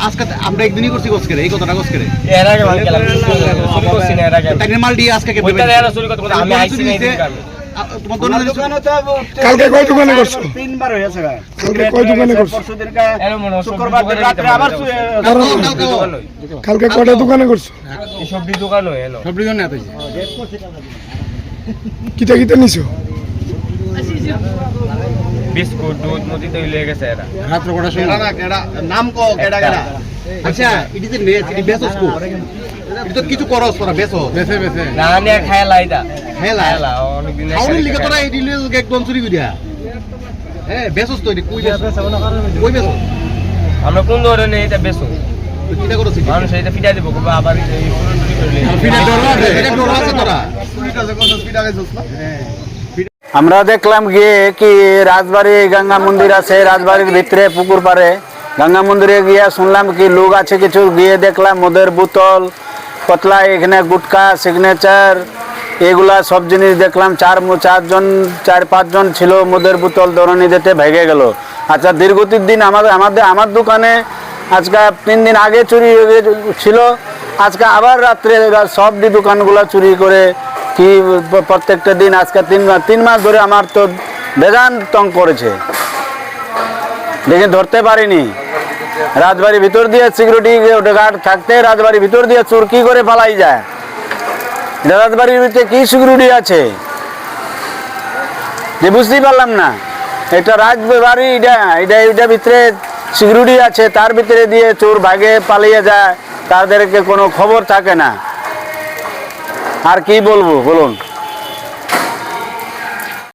আজকে আমরা একদিনই করছি গোস করে এই কথাটা গোস করে এর আগে ভালো গেলাম চুরি করছি না এর আগে তাকে মাল দিয়ে আজকে কেটে ওইটা এরা চুরি করতে আমি আইছি না এই দোকানে তোমার দোকানে কালকে কয় দোকানে করছো? তিনবার হয়েছে কালকে কয় দোকানে করছো? পরশুদিনকে এর মনে হয় শুক্রবার দিন রাতে আবার কালকে কয়টা দোকানে করছো? এই সবজি দোকান হয় এলো সবরি জন্য এত কিটা কিটা নিছো? বিস্কুট দুধ মুদি তো লেগে গেছে এরা রাত্র কটা শুনলাম না কেডা নাম কো কেডা কেডা আচ্ছা ইট ইজ মেজ ইট বেসস কো এটা তো কিছু করস তোরা বেসো বেসে বেসে না নিয়ে খায়লাইদা হেলা অনেক দিন খাওয়ার লিগে তোরা এই দিলে একদম চুরি করিয়া হ্যাঁ বেসস তো এটা কই বেসস কই বেসস আমরা কোন ধরনের এটা বেসো কিটা করছিস মানুষ এটা ফিটা দিব আবার এই চুরি করলে ফিনা ডর আছে তোরা আমরা দেখলাম গিয়ে কি রাজবাড়ি গঙ্গা মন্দির আছে, রাজবাড়ির ভিতরে পুকুর পাড়ে গঙ্গা মন্দিরে গিয়ে শুনলাম কি লোক আছে কিছু, গিয়ে দেখলাম মদের বোতল পতলা, এখানে গুটকা সিগনেচার এগুলা সব জিনিস দেখলাম। চার পাঁচজন ছিল, মদের বোতল ধরনি দিতে ভেঙে গেল। আচ্ছা দীর্ঘতির দিন আমার দোকানে আজকে 3 দিন আগে চুরি ছিল, আজকে আবার রাত্রে সব দোকানগুলা চুরি করে কি প্রত্যেকটা দিন আজকে 3 মাস ধরে আমার তো বেজান তং করেছে, দেখে ধরতে পারিনি। রাজবাড়ির ভিতর দিয়ে সিকিউরিটি গার্ড থাকতে রাজবাড়ির ভিতর দিয়ে চোর কি করে পালাই যায়? রাজবাড়ির ভিতরে কি সিকিউরিটি আছে যে বুঝতেই পারলাম না। এটা রাজবাড়ি, এটা ভিতরে সিকিউরিটি আছে, তার ভিতরে দিয়ে চোর ভাগে পালিয়ে যায়, তাদেরকে কোনো খবর থাকে না। আর কি বলবো বলুন।